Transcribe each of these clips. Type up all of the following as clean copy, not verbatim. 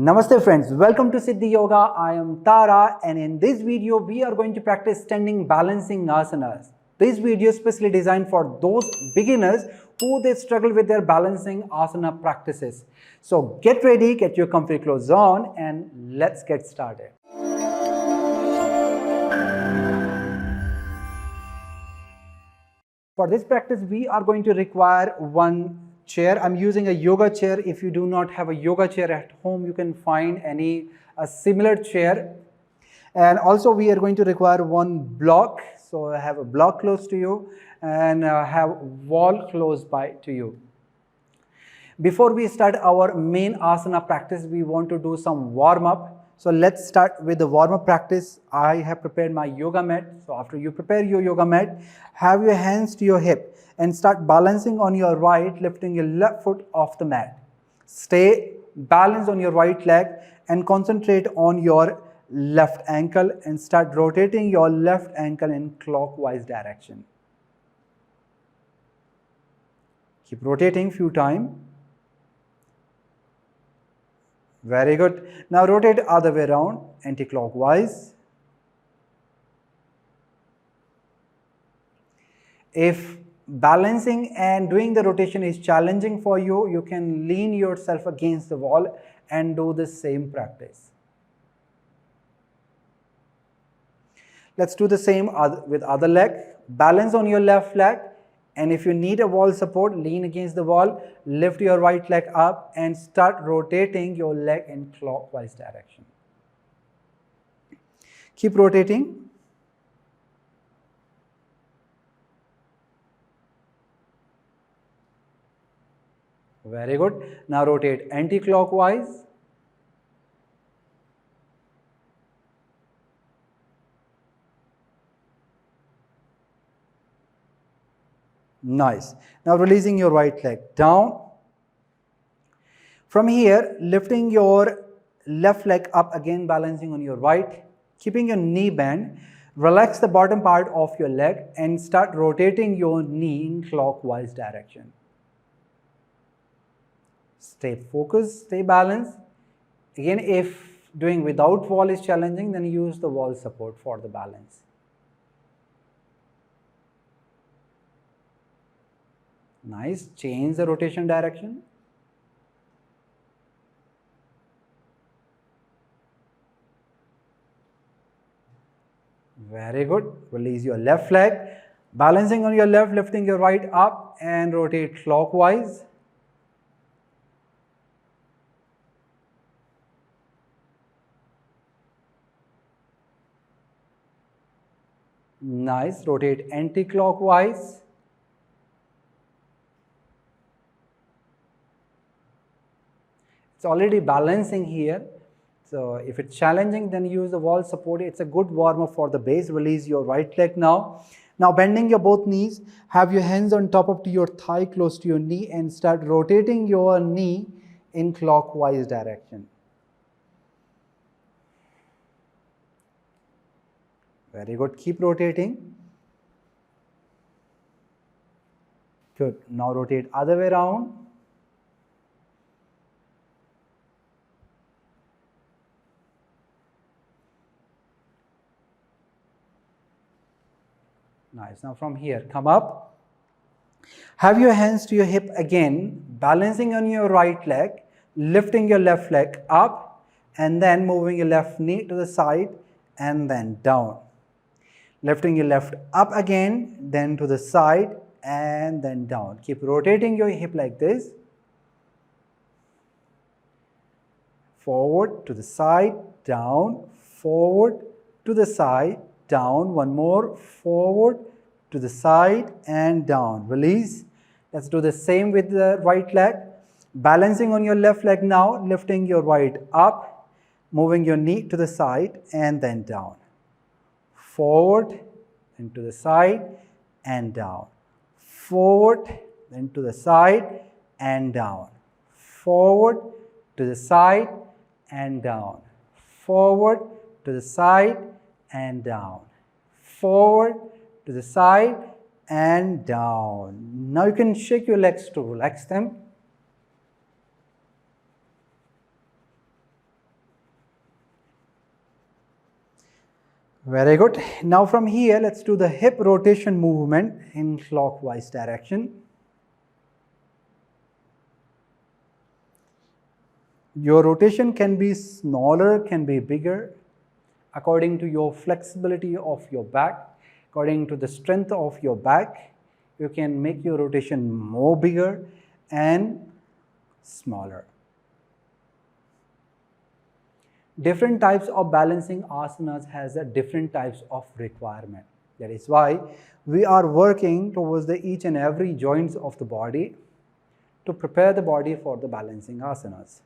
Namaste friends, welcome to Siddhi Yoga. I am Tara and in this video we are going to practice standing balancing asanas. This video is specially designed for those beginners who they struggle with their balancing asana practices. So get ready, get your comfy clothes on and let's get started. For this practice we are going to require one chair. I'm using a yoga chair. If you do not have a yoga chair at home, you can find a similar chair. And also we are going to require one block. So I have a block close to you and have wall close by to you. Before we start our main asana practice, we want to do some warm up. So let's start with the warm up practice. I have prepared my yoga mat. So after you prepare your yoga mat, have your hands to your hip and start balancing on your right, lifting your left foot off the mat. Stay balanced on your right leg and concentrate on your left ankle and start rotating your left ankle in clockwise direction. Keep rotating few times. Very good. Now rotate other way around, anti-clockwise. If balancing and doing the rotation is challenging for you, you can lean yourself against the wall and do the same practice. Let's do the same with other leg. Balance on your left leg, and if you need a wall support, lean against the wall, lift your right leg up and start rotating your leg in clockwise direction. Keep rotating. Very good. Now rotate anti-clockwise. Nice. Now releasing your right leg down. From here, lifting your left leg up again, balancing on your right, keeping your knee bent. Relax the bottom part of your leg and start rotating your knee in clockwise direction. Stay focused, stay balanced. Again, if doing without wall is challenging, then use the wall support for the balance. Nice. Change the rotation direction. Very good. Release your left leg. Balancing on your left, lifting your right up and rotate clockwise. Nice. Rotate anti-clockwise. It's already balancing here. So if it's challenging, then use the wall support. It's a good warm up for the base. Release your right leg now. Now bending your both knees, have your hands on top of your thigh close to your knee and start rotating your knee in clockwise direction. Very good. Keep rotating. Good. Now rotate other way around. Nice. Now from here, come up. Have your hands to your hip again, balancing on your right leg, lifting your left leg up, and then moving your left knee to the side and then down. Lifting your left up again, then to the side and then down. Keep rotating your hip like this. Forward to the side, down, forward to the side, down. One more, forward to the side and down. Release. Let's do the same with the right leg. Balancing on your left leg now, lifting your right up, moving your knee to the side and then down. Forward and to the side and down. Forward and to the side and down. Forward to the side and down. Forward to the side and down. Forward to the side and down. Now you can shake your legs to relax them. Very good. Now from here, let's do the hip rotation movement in clockwise direction. Your rotation can be smaller, can be bigger, according to your flexibility of your back, according to the strength of your back. You can make your rotation more bigger and smaller. Different types of balancing asanas has a different types of requirement. That is why we are working towards the each and every joints of the body to prepare the body for the balancing asanas.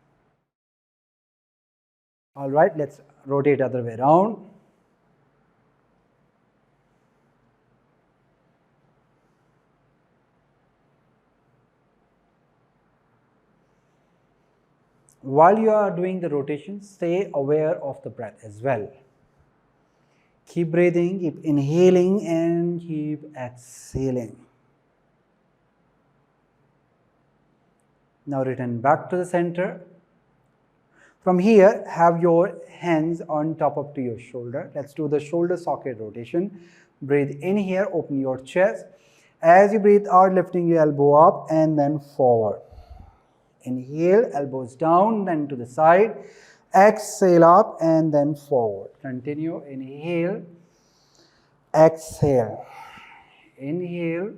All right, let's rotate other way around. While you are doing the rotation, stay aware of the breath as well. Keep breathing, keep inhaling and keep exhaling. Now return back to the center. From here, have your hands on top of to your shoulder. Let's do the shoulder socket rotation. Breathe in here, open your chest. As you breathe out, lifting your elbow up and then forward. Inhale, elbows down, then to the side. Exhale up and then forward. Continue, inhale, exhale. Inhale,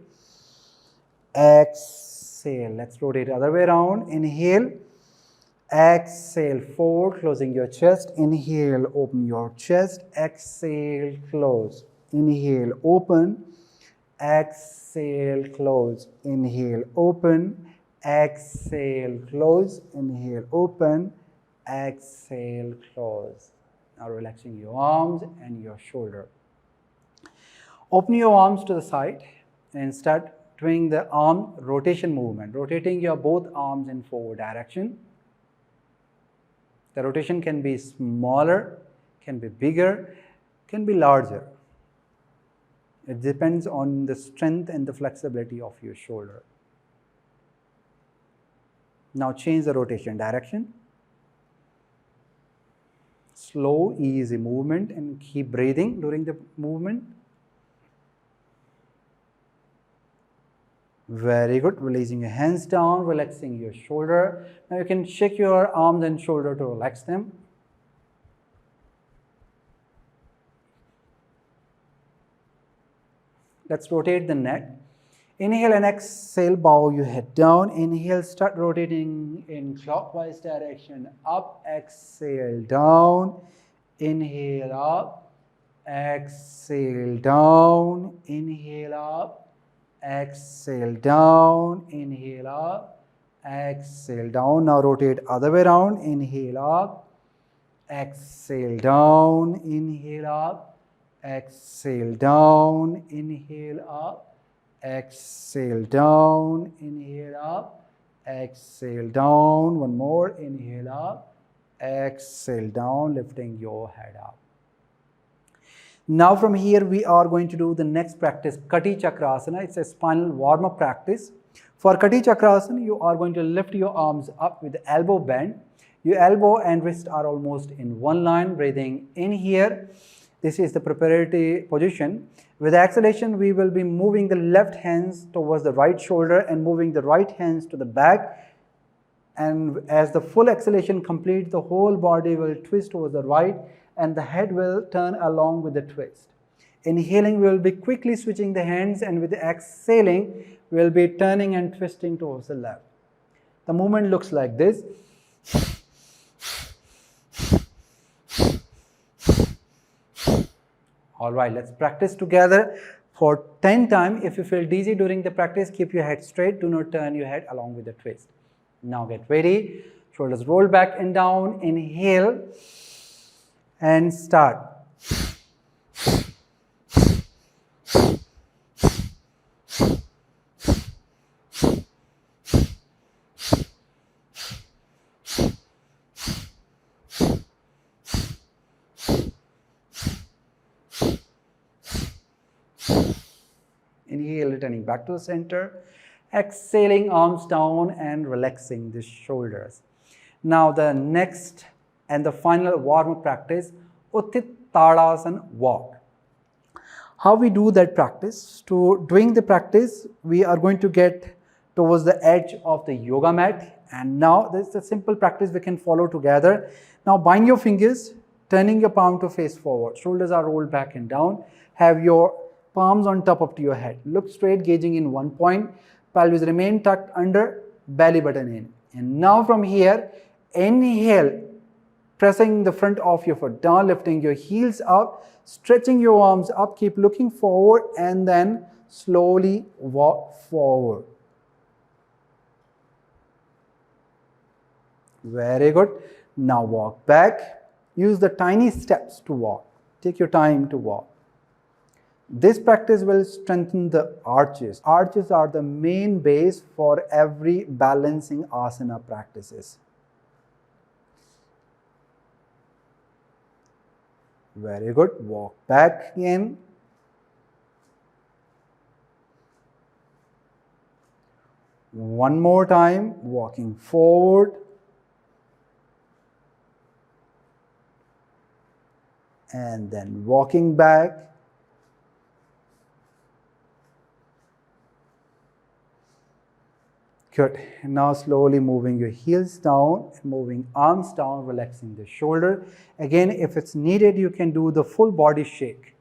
exhale. Let's rotate the other way around. Inhale, exhale, forward, closing your chest. Inhale, open your chest. Exhale, close. Inhale, open. Exhale, close. Inhale, open. Exhale, close. Inhale, open. Exhale, close. Now relaxing your arms and your shoulder. Open your arms to the side and start doing the arm rotation movement, rotating your both arms in forward direction. The rotation can be smaller, can be bigger, can be larger. It depends on the strength and the flexibility of your shoulder. Now change the rotation direction. Slow, easy movement and keep breathing during the movement. Very good. Releasing your hands down, relaxing your shoulder. Now you can shake your arms and shoulder to relax them. Let's rotate the neck. Inhale and exhale, bow your head down. Inhale, start rotating in clockwise direction. Up, exhale, down. Inhale up, exhale, down. Inhale up, exhale, down. Inhale up, exhale, down. Now rotate other way around. Inhale up, exhale, down. Inhale up, exhale, down. Inhale up. Exhale down, inhale up, exhale down. One more, inhale up, exhale down, lifting your head up. Now from here we are going to do the next practice, Kati Chakrasana. It's a spinal warm-up practice. For Kati Chakrasana, you are going to lift your arms up with the elbow bend. Your elbow and wrist are almost in one line. Breathing in here. This is the preparatory position. With the exhalation, we will be moving the left hands towards the right shoulder and moving the right hands to the back. And as the full exhalation completes, the whole body will twist towards the right and the head will turn along with the twist. Inhaling, we will be quickly switching the hands, and with the exhaling, we will be turning and twisting towards the left. The movement looks like this. All right, let's practice together for 10 times. If you feel dizzy during the practice, keep your head straight. Do not turn your head along with the twist. Now get ready. Shoulders roll back and down. Inhale and start. Inhale, returning back to the center. Exhaling, arms down and relaxing the shoulders. Now the next and the final warm-up practice, Utthit Tadasana walk. How we do that practice? To doing the practice, we are going to get towards the edge of the yoga mat, and now this is a simple practice we can follow together. Now bind your fingers, turning your palm to face forward. Shoulders are rolled back and down. Have your palms on top of your head. Look straight, gazing in one point. Pelvis remain tucked under, belly button in. And now from here, inhale, pressing the front of your foot down, lifting your heels up, stretching your arms up, keep looking forward, and then slowly walk forward. Very good. Now walk back. Use the tiny steps to walk. Take your time to walk. This practice will strengthen the arches. Arches are the main base for every balancing asana practices. Very good. Walk back again. One more time, walking forward. And then walking back. Good. And now slowly moving your heels down, moving arms down, relaxing the shoulder. Again, if it's needed, you can do the full body shake.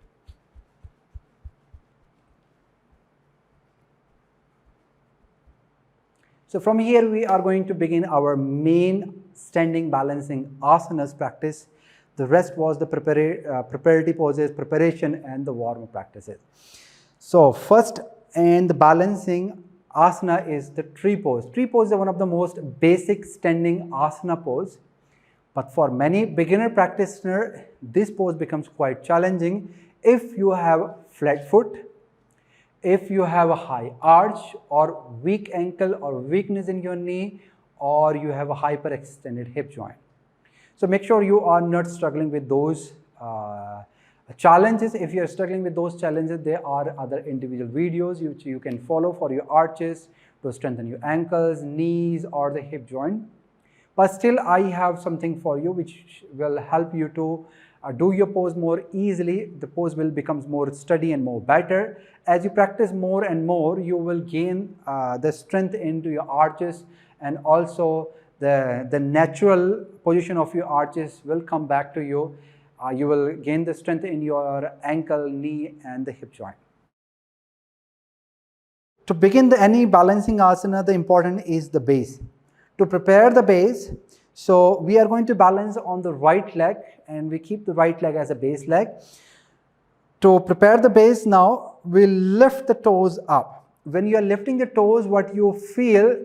So from here, we are going to begin our main standing balancing asanas practice. The rest was the preparatory poses, preparation, and the warm-up practices. So first, and the balancing asana is the tree pose. Tree pose is one of the most basic standing asana pose. But for many beginner practitioners, this pose becomes quite challenging if you have flat foot, if you have a high arch or weak ankle or weakness in your knee, or you have a hyperextended hip joint. So make sure you are not struggling with those challenges. If you are struggling with those challenges, there are other individual videos which you can follow for your arches to strengthen your ankles, knees, or the hip joint. But still, I have something for you which will help you to do your pose more easily. The pose will become more steady and more better. As you practice more and more, you will gain the strength into your arches, and also the natural position of your arches will come back to you. You will gain the strength in your ankle, knee, and the hip joint. To begin any balancing asana, the important is the base. To prepare the base, so we are going to balance on the right leg, and we keep the right leg as a base leg. To prepare the base now, we'll lift the toes up. When you are lifting the toes, what you feel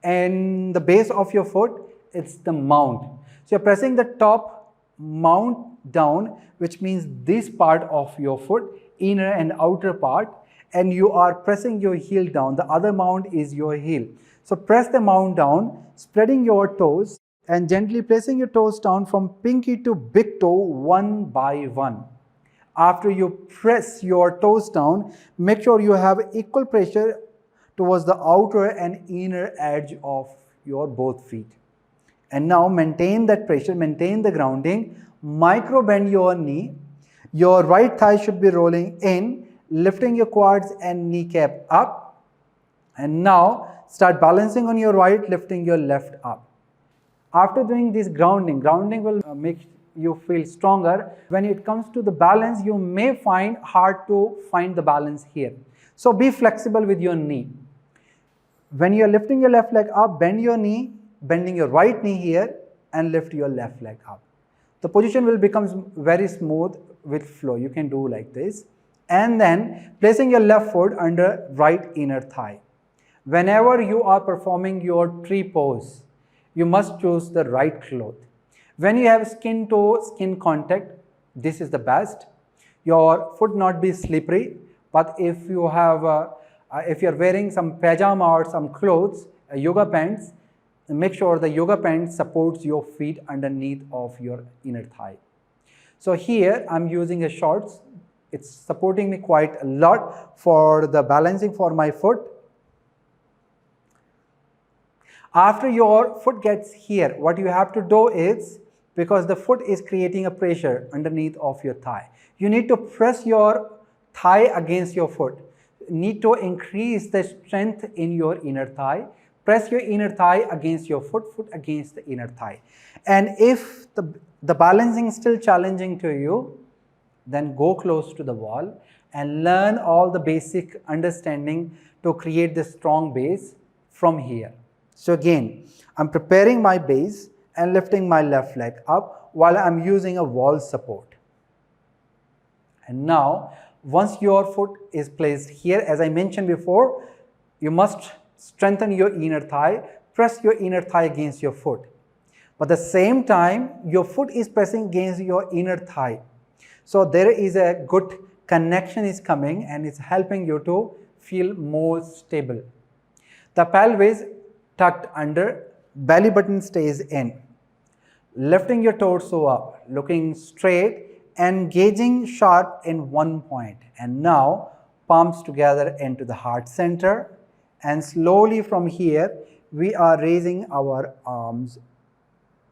in the base of your foot, it's the mount. So you're pressing the top mount down, which means this part of your foot, inner and outer part, and you are pressing your heel down. The other mount is your heel. So press the mount down, spreading your toes and gently placing your toes down from pinky to big toe one by one. After you press your toes down, make sure you have equal pressure towards the outer and inner edge of your both feet. And now maintain that pressure, maintain the grounding, micro bend your knee. Your right thigh should be rolling in, lifting your quads and kneecap up. And now start balancing on your right, lifting your left up. After doing this grounding will make you feel stronger. When it comes to the balance, you may find hard to find the balance here. So be flexible with your knee. When you are lifting your left leg up, bend your knee, bending your right knee here, and lift your left leg up. The position will become very smooth with flow. You can do like this. And then placing your left foot under right inner thigh. Whenever you are performing your tree pose, you must choose the right cloth. When you have skin to skin contact, this is the best. Your foot not be slippery, but if you have if you are wearing some pajama or some clothes, yoga pants, make sure the yoga pants supports your feet underneath of your inner thigh. So here I'm using a shorts. It's supporting me quite a lot for the balancing for my foot. After your foot gets here, what you have to do is because the foot is creating a pressure underneath of your thigh. You need to press your thigh against your foot. You need to increase the strength in your inner thigh. Press your inner thigh against your foot, foot against the inner thigh. And if the balancing is still challenging to you, then go close to the wall and learn all the basic understanding to create this strong base from here. So again, I'm preparing my base and lifting my left leg up while I'm using a wall support. And now, once your foot is placed here, as I mentioned before, you must strengthen your inner thigh, press your inner thigh against your foot. But at the same time, your foot is pressing against your inner thigh. So there is a good connection is coming and it's helping you to feel more stable. The pelvis tucked under, belly button stays in. Lifting your torso up, looking straight and gazing sharp in one point. And now palms together into the heart center. And slowly from here, we are raising our arms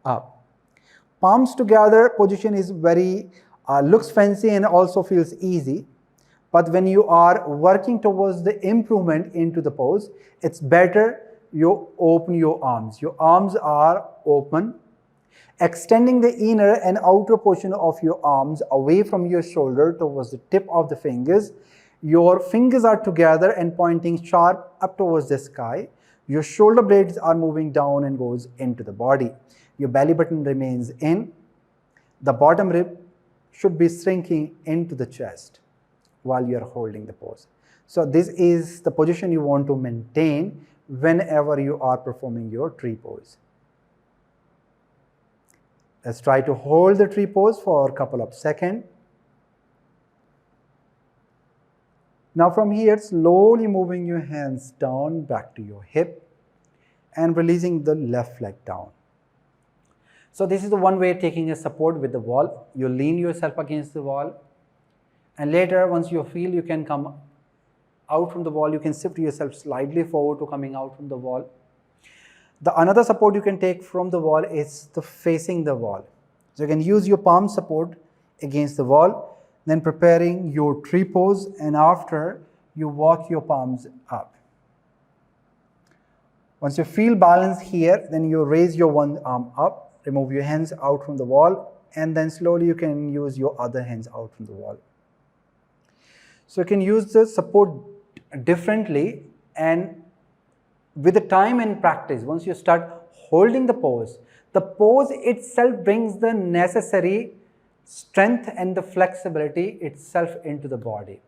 up. Palms together position is very, looks fancy and also feels easy. But when you are working towards the improvement into the pose, it's better you open your arms. Your arms are open, extending the inner and outer portion of your arms away from your shoulder towards the tip of the fingers. Your fingers are together and pointing sharp up towards the sky. Your shoulder blades are moving down and goes into the body. Your belly button remains in. The bottom rib should be shrinking into the chest while you are holding the pose. So this is the position you want to maintain whenever you are performing your tree pose. Let's try to hold the tree pose for a couple of seconds. Now from here, slowly moving your hands down back to your hip and releasing the left leg down. So this is the one way taking a support with the wall. You lean yourself against the wall, and later once you feel you can come out from the wall, you can shift yourself slightly forward to coming out from the wall. The another support you can take from the wall is the facing the wall. So you can use your palm support against the wall, then preparing your tree pose, and after you walk your palms up. Once you feel balance here, then you raise your one arm up, remove your hands out from the wall, and then slowly you can use your other hands out from the wall. So you can use the support differently, and with the time and practice, once you start holding the pose itself brings the necessary strength and the flexibility itself into the body.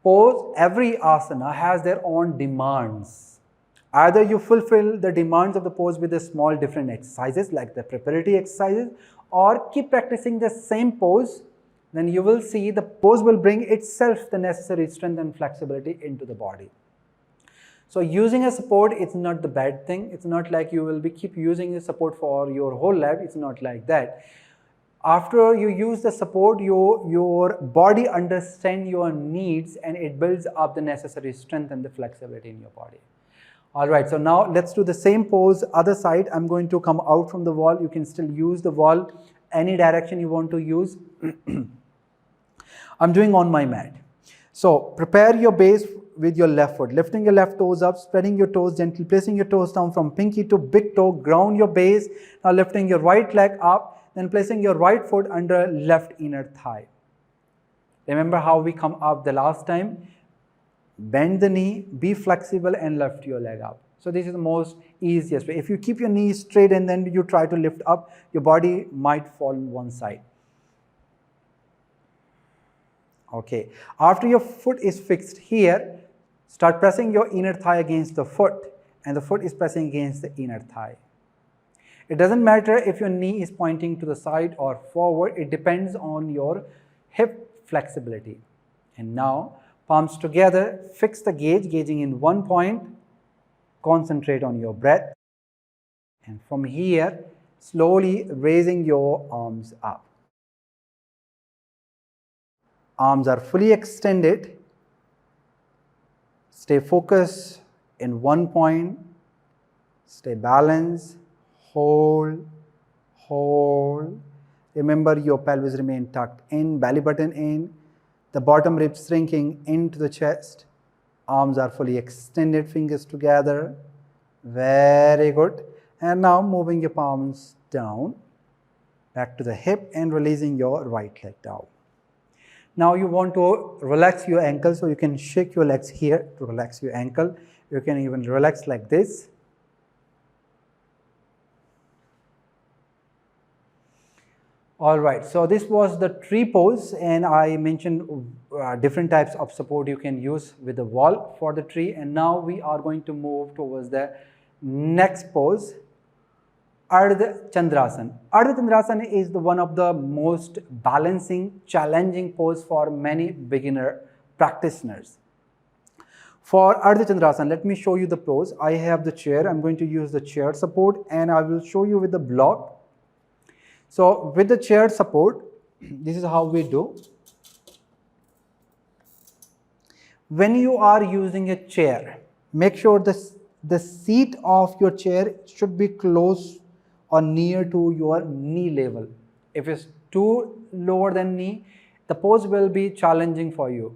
Pose, every asana has their own demands. Either you fulfill the demands of the pose with the small different exercises like the preparatory exercises, or keep practicing the same pose, then you will see the pose will bring itself the necessary strength and flexibility into the body. So using a support, it's not the bad thing. It's not like you will be keep using the support for your whole life. It's not like that. After you use the support, your body understands your needs and it builds up the necessary strength and the flexibility in your body. Alright, so now let's do the same pose, other side. I'm going to come out from the wall. You can still use the wall any direction you want to use. I'm doing on my mat. So prepare your base with your left foot, lifting your left toes up, spreading your toes gently, placing your toes down from pinky to big toe, ground your base. Now lifting your right leg up, then placing your right foot under left inner thigh. Remember how we come up the last time? Bend the knee, be flexible and lift your leg up. So this is the most easiest way. If you keep your knees straight and then you try to lift up, your body might fall on one side. Okay, after your foot is fixed here, start pressing your inner thigh against the foot, and the foot is pressing against the inner thigh. It doesn't matter if your knee is pointing to the side or forward, it depends on your hip flexibility. And now, palms together, fix the gaze, gazing in one point, concentrate on your breath. And from here, slowly raising your arms up. Arms are fully extended. Stay focused in one point. Stay balanced. Hold, hold. Remember, your pelvis remain tucked in, belly button in, the bottom ribs shrinking into the chest. Arms are fully extended, fingers together. Very good. And now moving your palms down, back to the hip and releasing your right leg down. Now you want to relax your ankle, so you can shake your legs here to relax your ankle. You can even relax like this. All right, so this was the tree pose, and I mentioned different types of support you can use with the wall for the tree. And now we are going to move towards the next pose, Ardha Chandrasana. Ardha Chandrasana is one of the most balancing, challenging pose for many beginner practitioners. For Ardha Chandrasana, let me show you the pose. I have the chair. I'm going to use the chair support, and I will show you with the block. So with the chair support, this is how we do. When you are using a chair, make sure the seat of your chair should be close or near to your knee level. If it's too lower than knee, the pose will be challenging for you.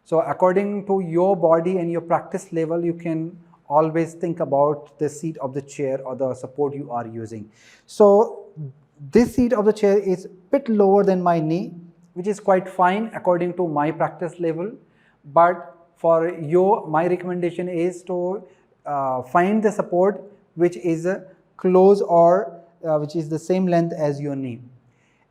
So according to your body and your practice level, you can always think about the seat of the chair or the support you are using. So this seat of the chair is a bit lower than my knee, which is quite fine according to my practice level. But for you, my recommendation is to find the support which is close or which is the same length as your knee.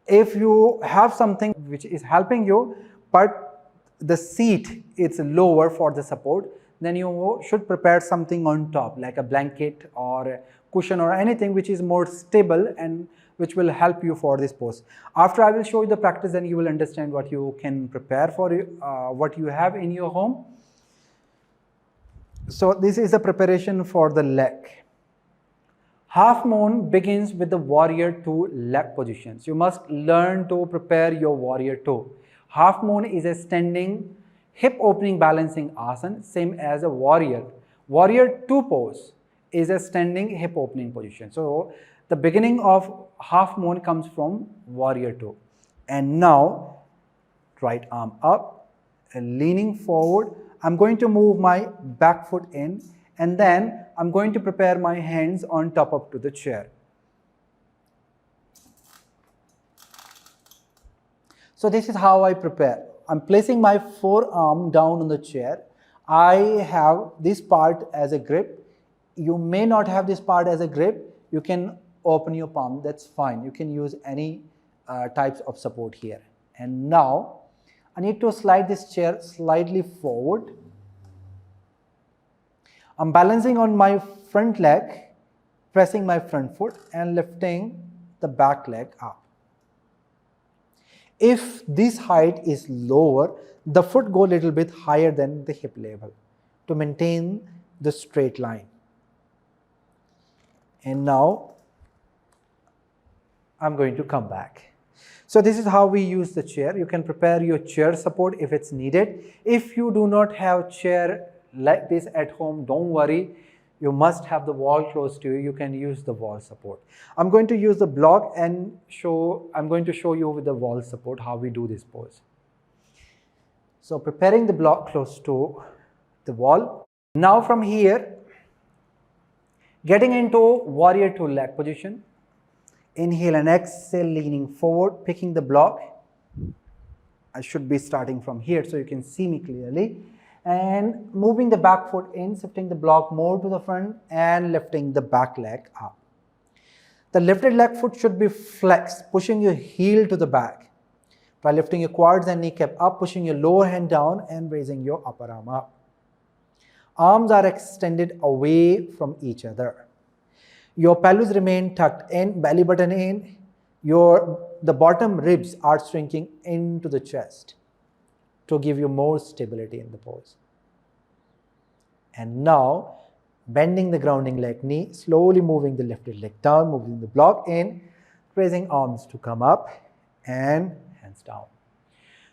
If you have something which is helping you, but the seat is lower for the support, then you should prepare something on top, like a blanket or a cushion or anything which is more stable and which will help you for this pose. After I will show you the practice, then you will understand what you can prepare for what you have in your home. So this is the preparation for the leg. Half moon begins with the warrior two leg positions. You must learn to prepare your warrior two. Half moon is a standing hip opening balancing asana, same as a warrior. Warrior two pose is a standing hip opening position. So the beginning of half moon comes from warrior two. And now right arm up and leaning forward. I'm going to move my back foot in, and then I'm going to prepare my hands on top up to the chair. So this is how I prepare. I'm placing my forearm down on the chair. I have this part as a grip. You may not have this part as a grip. You can open your palm, that's fine. You can use any types of support here. And now I need to slide this chair slightly forward. I'm balancing on my front leg, pressing my front foot and lifting the back leg up. If this height is lower, the foot go a little bit higher than the hip level to maintain the straight line. And now I'm going to come back. So this is how we use the chair. You can prepare your chair support if it's needed. If you do not have chair like this at home, don't worry. You must have the wall close to you. You can use the wall support. I'm going to use the block and I'm going to show you with the wall support how we do this pose. So preparing the block close to the wall. Now from here, getting into warrior two leg position. Inhale and exhale, leaning forward, picking the block. I should be starting from here so you can see me clearly. And moving the back foot in, shifting the block more to the front and lifting the back leg up. The lifted leg foot should be flexed, pushing your heel to the back. By lifting your quads and kneecap up, pushing your lower hand down and raising your upper arm up. Arms are extended away from each other. Your pelvis remain tucked in, belly button in. The bottom ribs are shrinking into the chest to give you more stability in the pose. And now, bending the grounding leg knee, slowly moving the lifted leg down, moving the block in, raising arms to come up and hands down.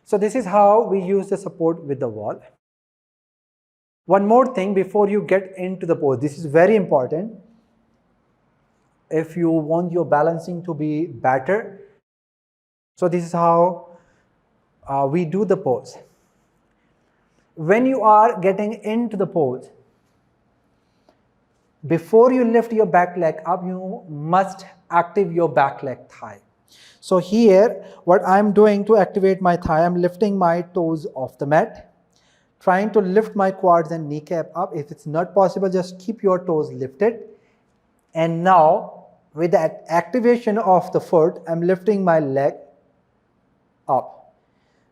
So this is how we use the support with the wall. One more thing before you get into the pose, this is very important. if you want your balancing to be better. So this is how we do the pose. When you are getting into the pose, before you lift your back leg up, you must activate your back leg thigh. So here, what I'm doing to activate my thigh, I'm lifting my toes off the mat, trying to lift my quads and kneecap up. If it's not possible, just keep your toes lifted. And now, with that activation of the foot, I'm lifting my leg up.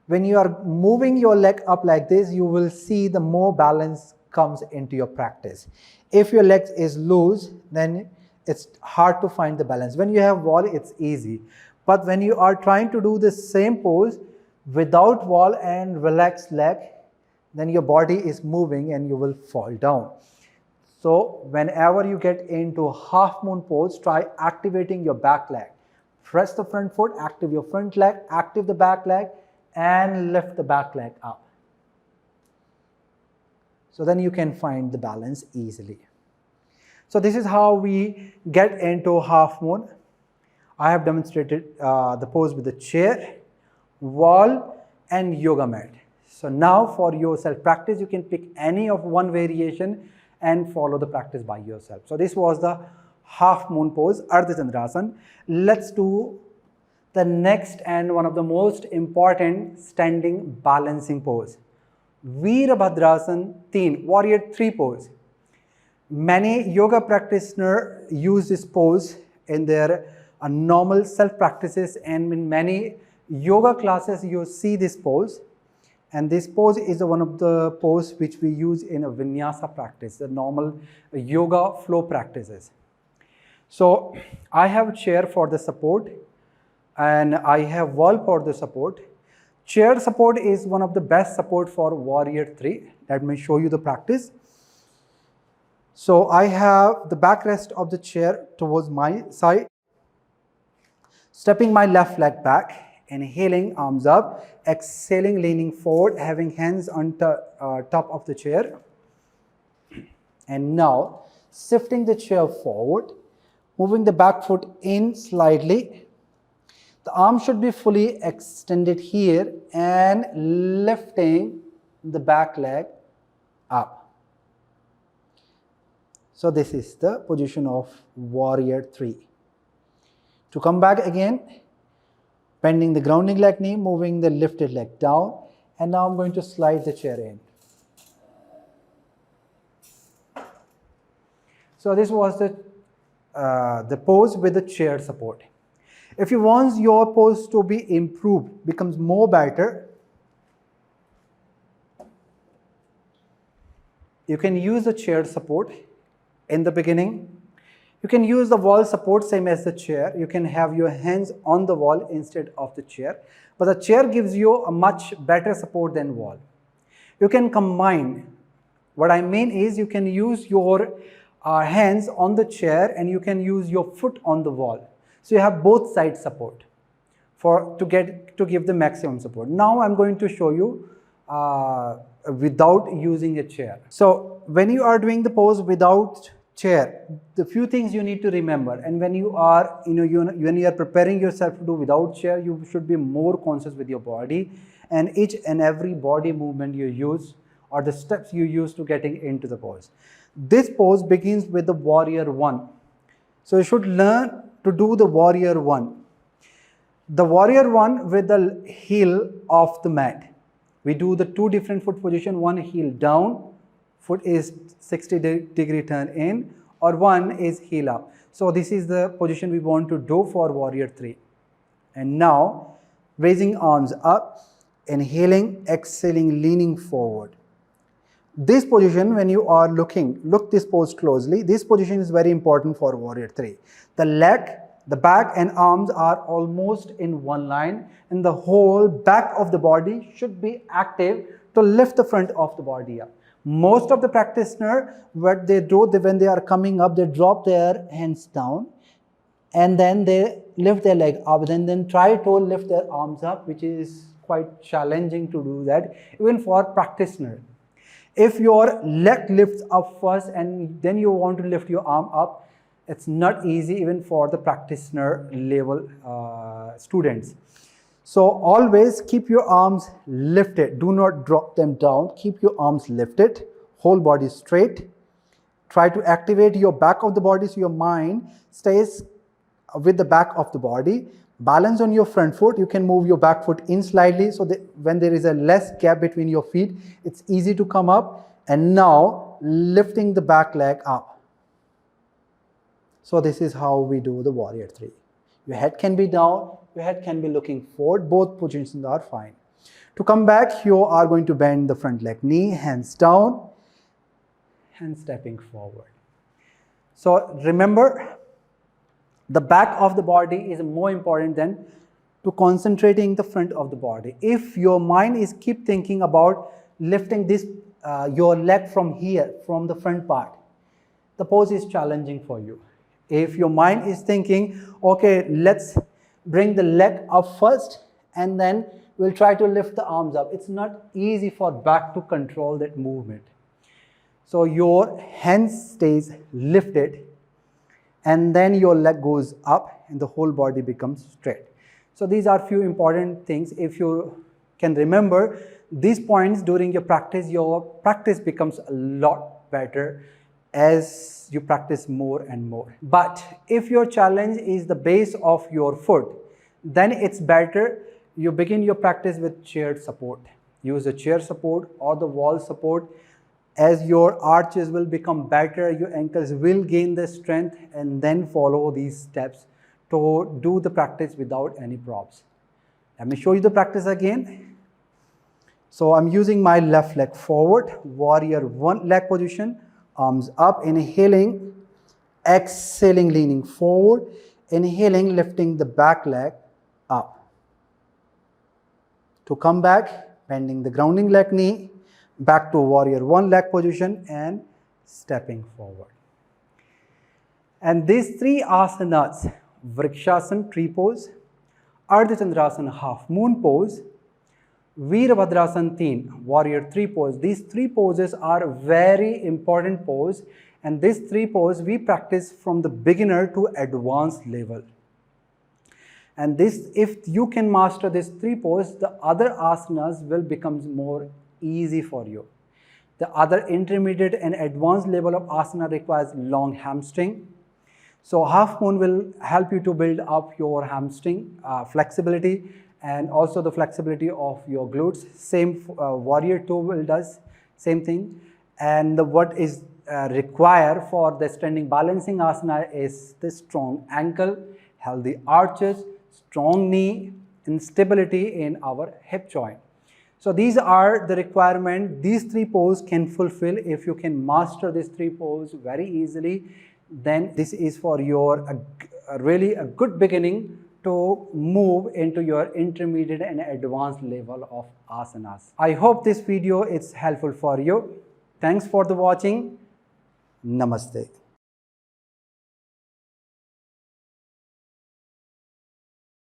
When you are moving your leg up like this, you will see the more balance comes into your practice. If your leg is loose, then it's hard to find the balance. When you have wall, it's easy. But when you are trying to do the same pose without wall and relaxed leg, then your body is moving and you will fall down. So whenever you get into half moon pose, try activating your back leg. Press the front foot, active your front leg, active the back leg, and lift the back leg up. So then you can find the balance easily. So this is how we get into half moon. I have demonstrated the pose with the chair, wall, and yoga mat. So now for your self-practice, you can pick any of one variation and follow the practice by yourself. So this was the half moon pose, Ardha Chandrasana. Let's do the next and one of the most important standing balancing pose, Virabhadrasana 3, Warrior 3 pose. Many yoga practitioners use this pose in their normal self-practices, and in many yoga classes you see this pose. And this pose is one of the pose which we use in a vinyasa practice, the normal yoga flow practices. So I have a chair for the support and I have wall for the support. Chair support is one of the best support for Warrior 3. Let me show you the practice. So I have the backrest of the chair towards my side, stepping my left leg back, inhaling, arms up, exhaling, leaning forward, having hands on top of the chair. And now, shifting the chair forward, moving the back foot in slightly. The arm should be fully extended here and lifting the back leg up. So this is the position of Warrior 3. To come back again, bending the grounding leg knee, moving the lifted leg down, and now I'm going to slide the chair in. So this was the pose with the chair support. If you want your pose to be improved, becomes more better, you can use the chair support in the beginning. You can use the wall support same as the chair. You can have your hands on the wall instead of the chair. But the chair gives you a much better support than wall. You can combine. What I mean is you can use your hands on the chair and you can use your foot on the wall. So you have both sides support to give the maximum support. Now I'm going to show you without using a chair. So when you are doing the pose without chair, the few things you need to remember, and when you are when you are preparing yourself to do without chair, you should be more conscious with your body and each and every body movement you use or the steps you use to getting into the pose. This pose begins with the Warrior 1. So you should learn to do the Warrior 1. The Warrior 1 with the heel off the mat. We do the two different foot position, one heel down, foot is 60-degree turn in, or one is heel up. So this is the position we want to do for Warrior 3. And now, raising arms up, inhaling, exhaling, leaning forward. This position, when you are look this pose closely, this position is very important for Warrior 3. The leg, the back and arms are almost in one line, and the whole back of the body should be active to lift the front of the body up. Most of the practitioners, what they do, when they are coming up, they drop their hands down and then they lift their leg up, then try to lift their arms up, which is quite challenging to do that, even for practitioners. If your leg lifts up first and then you want to lift your arm up, It's not easy even for the practitioner level students. So always keep your arms lifted. Do not drop them down. Keep your arms lifted. Whole body straight. Try to activate your back of the body so your mind stays with the back of the body. Balance on your front foot. You can move your back foot in slightly so that when there is a less gap between your feet, it's easy to come up. And now lifting the back leg up. So this is how we do the warrior 3. Your head can be down, your head can be looking forward. Both positions are fine. To come back, you are going to bend the front leg, knee, hands down, and stepping forward. So remember, the back of the body is more important than to concentrating the front of the body. If your mind is keep thinking about lifting this your leg from here, from the front part, the pose is challenging for you. If your mind is thinking, okay, let's bring the leg up first and then we'll try to lift the arms up. It's not easy for back to control that movement. So your hands stays lifted and then your leg goes up and the whole body becomes straight. So these are few important things. If you can remember these points during your practice becomes a lot better as you practice more and more. But if your challenge is the base of your foot, then it's better you begin your practice with chair support. Use a chair support or the wall support. As your arches will become better, your ankles will gain the strength, and then follow these steps to do the practice without any props. Let me show you the practice again. So I'm using my left leg forward, warrior 1 leg position, arms up, inhaling, exhaling, leaning forward, inhaling, lifting the back leg up. To come back, bending the grounding leg knee, back to warrior 1 leg position and stepping forward. And these 3 asanas, Vrikshasana tree pose, Ardha Chandrasana half moon pose, Virabhadrasana 3 warrior 3 pose. These 3 poses are very important pose, and these 3 poses we practice from the beginner to advanced level. And this, if you can master these 3 poses, the other asanas will become more easy for you. The other intermediate and advanced level of asana requires long hamstring. So half moon will help you to build up your hamstring flexibility and also the flexibility of your glutes. Same warrior 2 will does same thing. And what is required for the standing balancing asana is the strong ankle, healthy arches, strong knee, and stability in our hip joint. So these are the requirement these 3 poses can fulfill. If you can master these 3 poses very easily, then this is for your really a good beginning to move into your intermediate and advanced level of asanas. I hope this video is helpful for you. Thanks for the watching. Namaste.